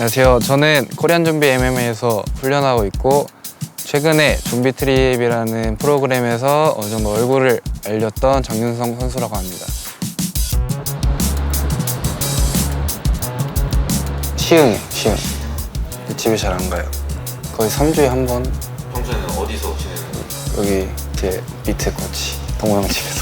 안녕하세요. 저는 코리안 좀비 MMA에서 훈련하고 있고 최근에 좀비 트립이라는 프로그램에서 어느 정도 얼굴을 알렸던 정윤성 선수라고 합니다. 시흥. 집에 잘 안 가요. 거의 3주에 한 번. 평소에는 어디서 지내는 거예요? 여기 제 밑에 코치 동호영 집에서.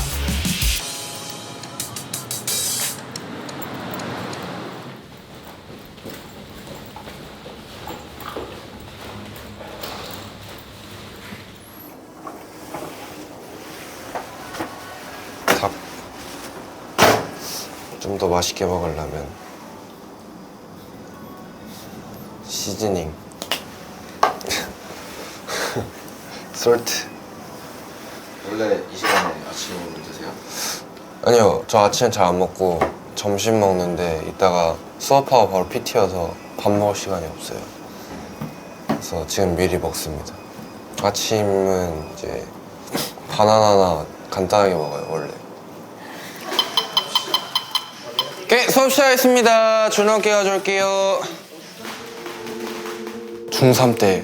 닭. 좀 더 맛있게 먹으려면 시즈닝. 솔트. 원래 이 시간에 아침을 드세요? 아니요, 저 아침 잘 안 먹고 점심 먹는데 이따가 수업하고 바로 PT여서 밥 먹을 시간이 없어요. 그래서 지금 미리 먹습니다. 아침은 이제 바나나나 간단하게 먹어요, 원래. 오케이, 수업 시작하겠습니다. 준호께 가져올게요. 중3 때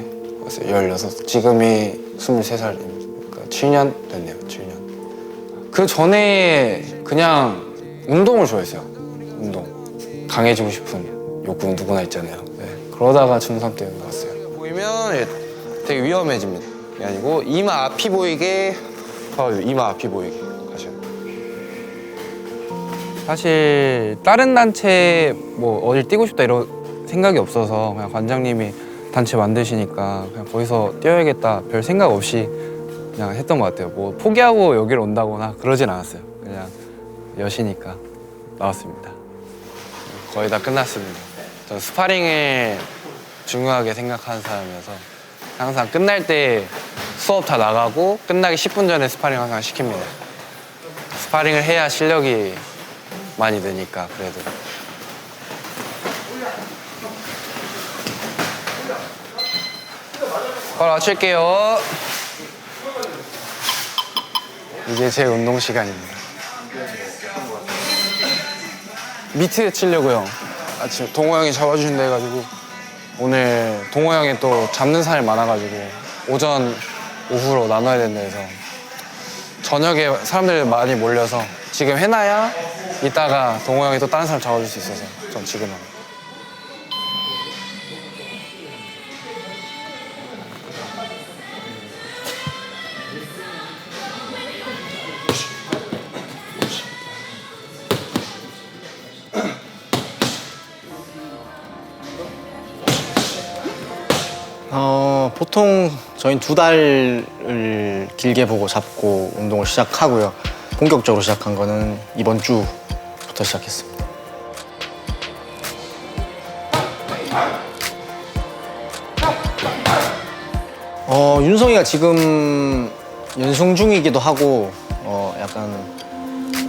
16, 지금이 23살이니까 7년 됐네요, 7년. 그 전에 그냥 운동을 좋아했어요. 운동. 강해지고 싶은 욕구는 누구나 있잖아요. 네. 그러다가 중3 때 왔어요. 보이면 되게 위험해집니다. 그게 아니고 이마 앞이 보이게, 이마 앞이 보이게 가셔요. 사실 다른 단체 뭐 어딜 뛰고 싶다 이런 생각이 없어서 그냥 관장님이 단체 만드시니까 그냥 거기서 뛰어야겠다 별 생각 없이 그냥 했던 것 같아요. 뭐 포기하고 여기를 온다거나 그러진 않았어요. 그냥 여시니까 나왔습니다. 거의 다 끝났습니다. 저는 스파링을 중요하게 생각하는 사람이어서 항상 끝날 때 수업 다 나가고 끝나기 10분 전에 스파링 항상 시킵니다. 스파링을 해야 실력이 많이 느니까 그래도. 바로 마칠게요. 이게 제 운동 시간입니다. 미트 치려고요. 아침 동호 형이 잡아주신다 해가지고 오늘 동호 형이 또 잡는 사람이 많아가지고 오전, 오후로 나눠야 된다 해서 저녁에 사람들이 많이 몰려서 지금 해놔야 이따가 동호 형이 또 다른 사람 잡아줄 수 있어서 전 지금 합니다. 보통 저희는 2달을 길게 보고 잡고 운동을 시작하고요. 본격적으로 시작한 거는 이번 주부터 시작했습니다. 윤성이가 지금 연승 중이기도 하고 약간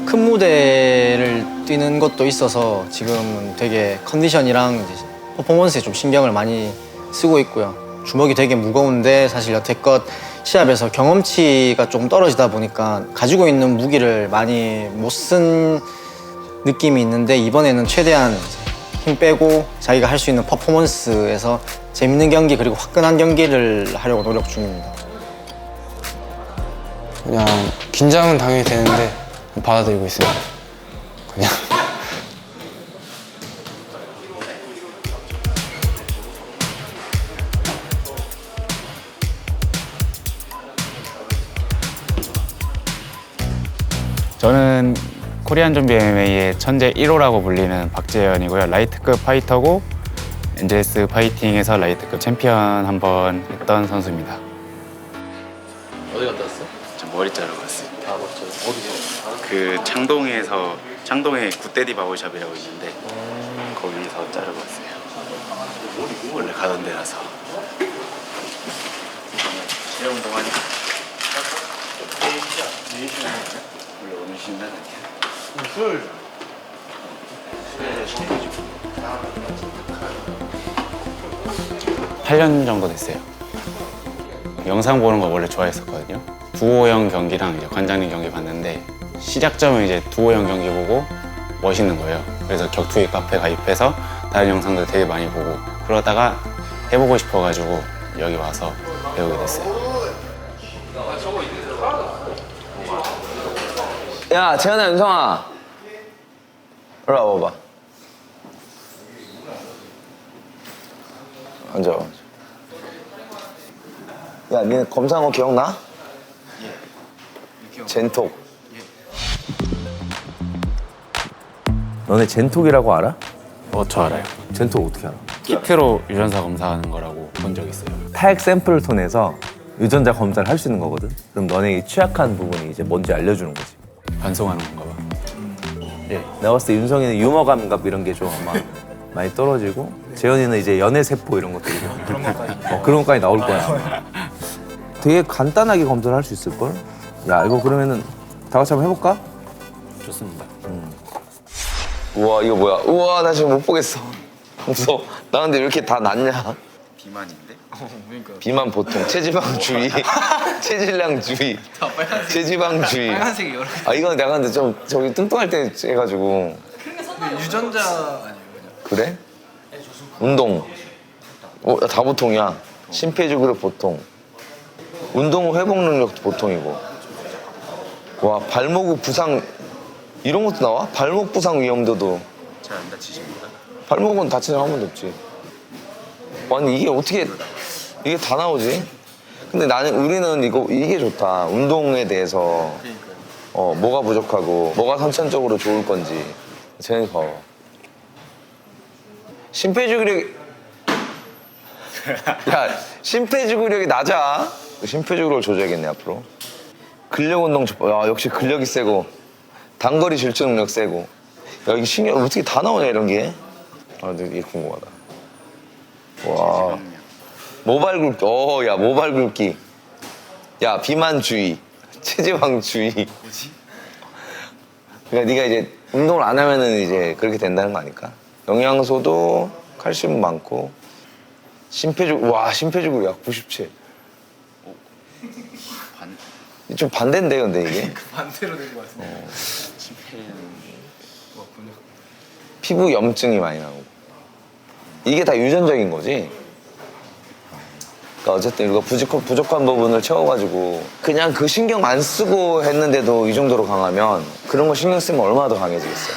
큰 무대를 뛰는 것도 있어서 지금은 되게 컨디션이랑 이제 퍼포먼스에 좀 신경을 많이 쓰고 있고요. 주먹이 되게 무거운데 사실 여태껏 시합에서 경험치가 조금 떨어지다 보니까 가지고 있는 무기를 많이 못 쓴 느낌이 있는데 이번에는 최대한 힘 빼고 자기가 할 수 있는 퍼포먼스에서 재밌는 경기 그리고 화끈한 경기를 하려고 노력 중입니다. 그냥 긴장은 당연히 되는데 받아들이고 있습니다. 그냥. 저는 코리안 좀비 MMA의 천재 1호라고 불리는 박재현이고요. 라이트급 파이터고 NJS 파이팅에서 라이트급 챔피언 한번 했던 선수입니다. 어디 갔다 왔어? 저 머리 자르고 왔어요. 아, 맞죠. 어디서? 그 창동에 굿데디 바버샵이라고 있는데 거기서 자르고 왔어요. 원래 가던 데라서. 체력 운동하니까. 원래 오늘 쉰다는 게. 술. 8년 정도 됐어요. 영상 보는 거 원래 좋아했었거든요. 두호형 경기랑 이제 관장님 경기 봤는데 시작점은 이제 두호형 경기 보고 멋있는 거예요. 그래서 격투기 카페 가입해서 다른 영상들 되게 많이 보고 그러다가 해보고 싶어가지고 여기 와서 배우게 됐어요. 야, 재현아, 윤성아. 이리 와봐봐. 앉아. 야, 니네 검사한 거 기억나? 예. 젠톡. 너네 젠톡이라고 알아? 저 알아요. 젠톡 어떻게 알아? 키트로 유전자 검사하는 거라고 본 적 있어요. 타액 샘플을 통해서 유전자 검사를 할 수 있는 거거든. 그럼 너네 취약한 부분이 이제 뭔지 알려주는 거지. 반송하는 건가 봐. 예. 내가 봤을 때 윤성이는 유머 감각 이런 게 좀 아마 많이 떨어지고 재현이는 이제 연애 세포 이런 것들이 그런 것까지 나올 거야. 되게 간단하게 검사를 할 수 있을 걸. 야 이거 그러면은 다 같이 한번 해볼까? 좋습니다. 우와, 이거 뭐야? 우와, 나 지금 못 보겠어. 무서워. 나 근데 왜 이렇게 다 낮냐? 비만인데? 비만 보통, 체지방주의, 체질량주의, 체지방주의. 빨간색이 여러 아, 이건 내가 근데 좀 저기 뚱뚱할 때 해가지고. 유전자 아니에요? 그래? 운동. 다 보통이야. 심폐지구력 보통. 운동 후 회복 능력도 보통이고. 와, 발목 부상 이런 것도 나와? 발목 부상 위험도도. 잘 안 다치십니까? 발목은 다친 적 한 번도 없지. 아니 이게 어떻게 이게 다 나오지? 근데 우리는 이게 좋다. 운동에 대해서 뭐가 부족하고 뭐가 선천적으로 좋을 건지. 쟤네 봐봐. 심폐지구력이 야, 심폐지구력이 낮아. 심폐지구력을 조져야겠네 앞으로. 근력 운동 야, 역시 근력이 세고 단거리 질주 능력 세고. 야, 이게 신기해. 어떻게 다 나오냐 이런 게. 아, 근데 이게 궁금하다. 와. 모발 굵기. 야, 모발 굵기. 야, 비만주의. 체지방주의. 뭐지? 그러니까 네가 이제 운동을 안 하면은 이제 그렇게 된다는 거 아닐까? 영양소도 칼슘 많고. 심폐지구 약 97. 좀 반대인데 근데 이게. 반대로 된 것 같은데. 피부 염증이 많이 나오고. 이게 다 유전적인 거지. 그러니까 어쨌든 이거 부족한 부분을 채워가지고 그냥 그 신경 안 쓰고 했는데도 이 정도로 강하면 그런 거 신경 쓰면 얼마나 더 강해지겠어.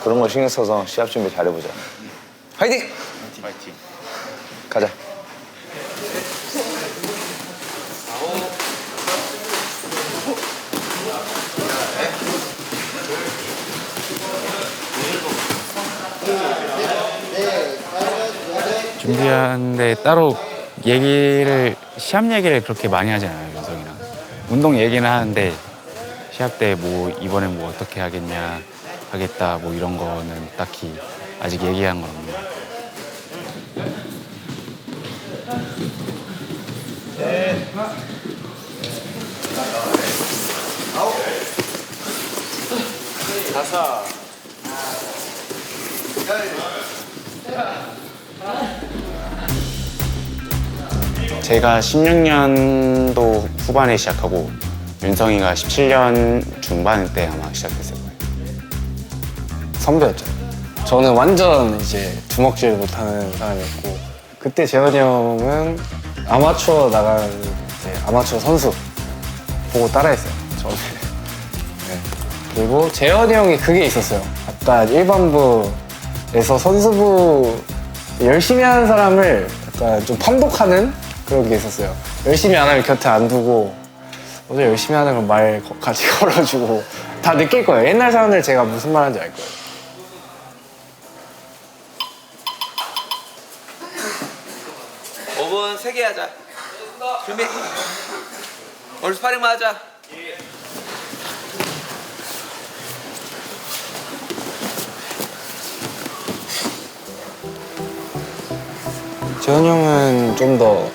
그런 거 신경 써서 시합 준비 잘해보자. 화이팅! 파이팅. 가자. 준비하는데 따로 시합 얘기를 그렇게 많이 하지 않아요, 윤성이랑. 운동 얘기는 하는데 시합 때 뭐 이번에 뭐 어떻게 하겠다 뭐 이런 거는 딱히 아직 얘기한 건 없네요. 제가 16년도 후반에 시작하고 윤성이가 17년 중반 때 아마 시작했을 거예요. 선배였죠. 저는 완전 이제 주먹질 못하는 사람이었고 그때 재현이 형은 아마추어 나가는 이제 아마추어 선수 보고 따라했어요. 저는. 네. 그리고 재현이 형이 그게 있었어요. 약간 일반부에서 선수부 열심히 하는 사람을 약간 좀 판독하는 그런 게 있었어요. 열심히 안 하면 곁에 안 두고 어제 열심히 하는 걸 말 같이 걸어주고 다 느낄 거예요. 옛날 사람들 제가 무슨 말 하는지 알 거예요. 분 3개 하자. 준비. 오늘 스파링만 하자. 재현이 형은 좀 더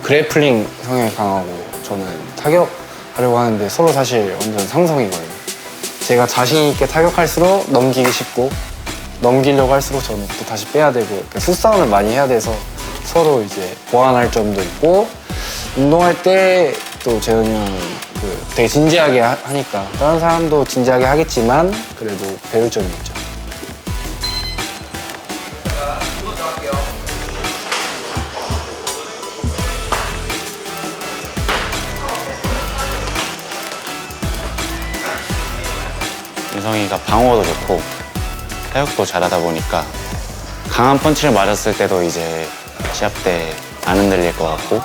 그래플링 성향이 강하고 저는 타격하려고 하는데 서로 사실 완전 상성이거든요. 제가 자신 있게 타격할수록 넘기기 쉽고 넘기려고 할수록 저는 또 다시 빼야 되고 이렇게 수싸움을 많이 해야 돼서 서로 이제 보완할 점도 있고 운동할 때 또 재현이 형은 되게 진지하게 하니까 다른 사람도 진지하게 하겠지만 그래도 배울 점이 있죠. 윤성이가 방어도 좋고 타격도 잘하다 보니까 강한 펀치를 맞았을 때도 이제 시합 때 안 흔들릴 것 같고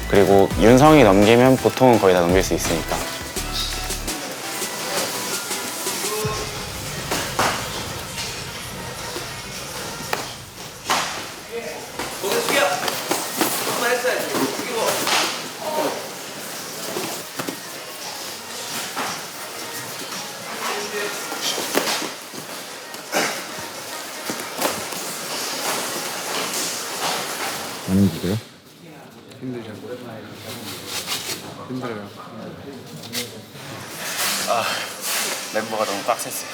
그리고 윤성이 넘기면 보통은 거의 다 넘길 수 있으니까. 멤버가 너무 빡셌어요.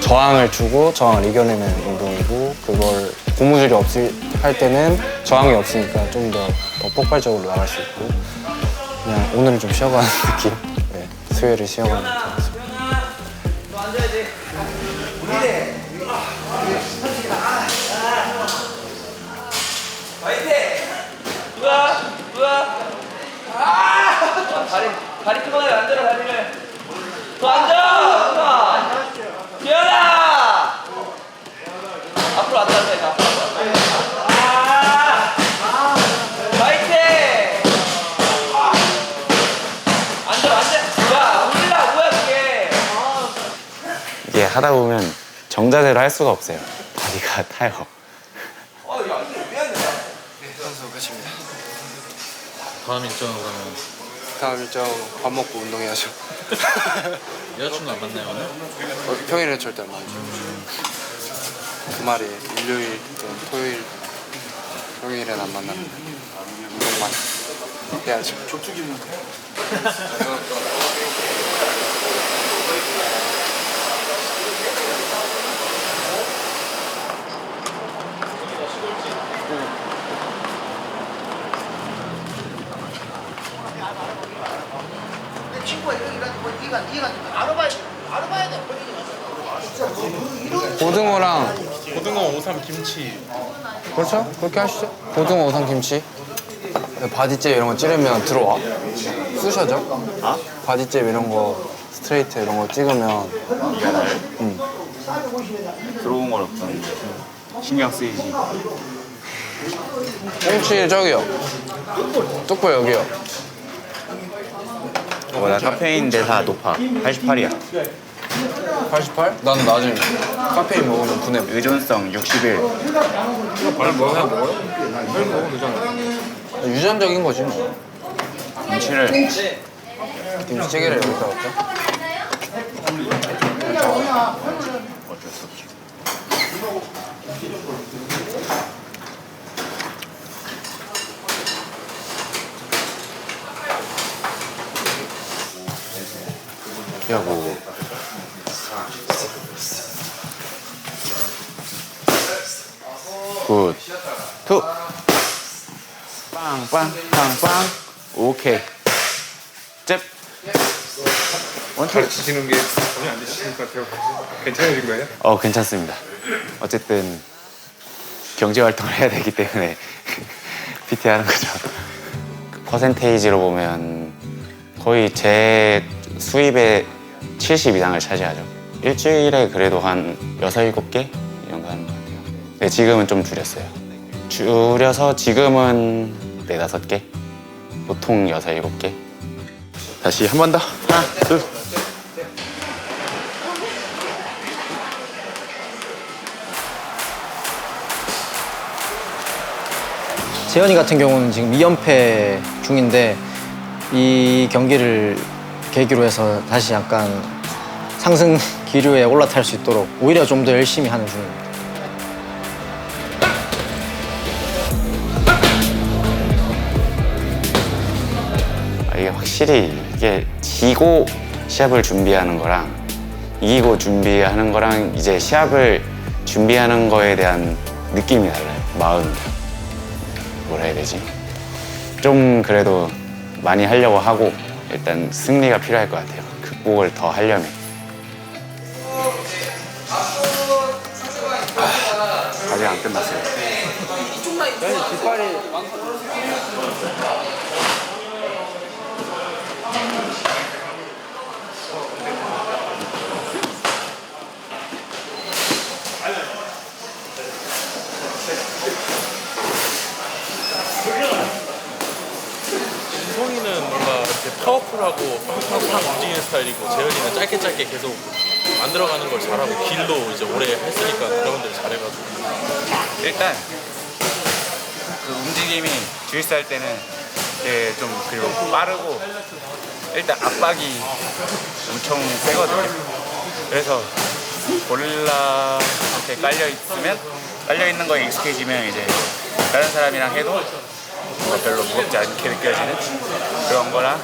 저항을 주고 저항을 이겨내는 운동이고, 그걸 고무줄이 없을 할 때는 저항이 없으니까 좀 더 폭발적으로 나갈 수 있고, 그냥 오늘은 좀 쉬어가는 느낌. 네, 수요일을 쉬어가는 느낌. 다리 그만해 앉아라 다리를 더 앉아 기현아 앞으로 왔다 갔다 해 앞으로 파이팅 앉아 야 올리라 뭐야 그게 이게 하다 보면 정자세로 할 수가 없어요. 다리가 타요. 선수 끝입니다. 다음 일정은 그러면 다음 일정 밥 먹고 운동해야죠. 여자친구 안 만나요 오늘? 평일에는 절대 안 나오죠. 주말에 일요일 또는 토요일 평일에는 안 만납니다. 운동만 해야죠. 고등어 오삼 김치. 그렇죠? 그렇게 하시죠. 고등어 오삼 김치. 바디잽 이런 거 찌르면 들어와? 쑤셔져? 바디잽 이런 거 스트레이트 이런 거 찍으면 들어온 건 없었는데 신경 쓰이지. 김치 저기요. 뚝불 여기요. 나 카페인 대사 높아. 88이야. 88? 나는 나중에 카페인 먹으면 분해. 의존성 61. 빨리 먹어야 먹어요? 빨리 먹으면 되잖아. 유전적인 거지 뭐. 김치를 김치찌개를 여기다 넣을까? 어쩔 수 없지. 하고 굿 투 빵빵빵빵 오케이 잽 원투. 가르치시는 게 전혀 안 되시는 것 같아요. 괜찮으신 거예요? 괜찮습니다. 어쨌든 경제 활동을 해야 되기 때문에 PT 하는 거죠. 퍼센테이지로 보면 거의 제 수입의 70 이상을 차지하죠. 일주일에 그래도 한 6, 7개 이 정도 하는 것 같아요. 네, 지금은 좀 줄였어요. 줄여서 지금은 4, 5개? 보통 6, 7개. 다시 한 번 더. 하나, 둘. 재현이 같은 경우는 지금 2연패 중인데 이 경기를 계기로 해서 다시 약간 상승 기류에 올라탈 수 있도록 오히려 좀 더 열심히 하는 중입니다. 이게 확실히 이게 지고 시합을 준비하는 거랑 이기고 준비하는 거랑 이제 시합을 준비하는 거에 대한 느낌이 달라요. 마음이. 뭐라 해야 되지? 좀 그래도 많이 하려고 하고 일단 승리가 필요할 것 같아요. 극복을 더 하려면. 아직 안 끝났어요. 윤성이는 뭔가 이렇게 파워풀하고 팡팡팡 움직이는 스타일이고 재현이는 짧게 계속 만들어가는 걸 잘하고 길도 이제 오래 했으니까 그런 것들 잘해가지고 일단 그 움직임이 주짓수 할 때는 되게 좀 그리고 빠르고 일단 압박이 엄청 세거든요. 그래서 고릴라 이렇게 깔려 있는 거에 익숙해지면 이제 다른 사람이랑 해도 뭔가 별로 무겁지 않게 느껴지는 그런 거랑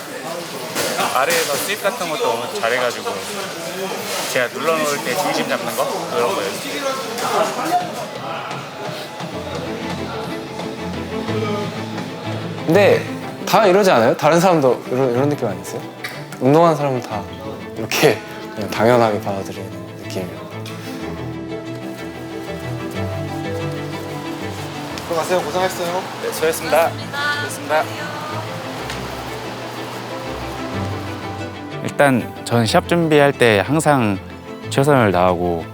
아래에서 스윕 같은 것도 너무 잘해가지고 제가 눌러놓을 때 중심 잡는 거 그런 거였어요. 근데 다 이러지 않아요? 다른 사람도 이런 느낌 아니었어요? 운동하는 사람은 다 이렇게 그냥 당연하게 받아들이는 느낌이에요. 들어가세요. 고생했어요. 네, 수고했습니다. 수고했습니다. 일단 전 시합 준비할 때 항상 최선을 다하고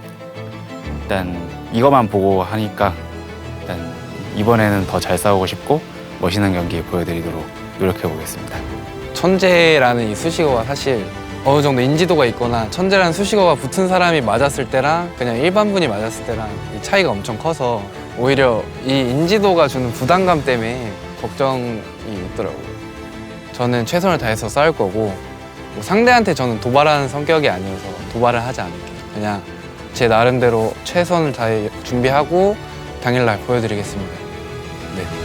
일단 이것만 보고 하니까 일단 이번에는 더 잘 싸우고 싶고 멋있는 경기 보여드리도록 노력해 보겠습니다. 천재라는 이 수식어가 사실 어느 정도 인지도가 있거나 천재라는 수식어가 붙은 사람이 맞았을 때랑 그냥 일반 분이 맞았을 때랑 이 차이가 엄청 커서 오히려 이 인지도가 주는 부담감 때문에 걱정이 있더라고요. 저는 최선을 다해서 싸울 거고 뭐 상대한테 저는 도발하는 성격이 아니어서 도발을 하지 않을게요. 그냥 제 나름대로 최선을 다해 준비하고 당일날 보여드리겠습니다. 네.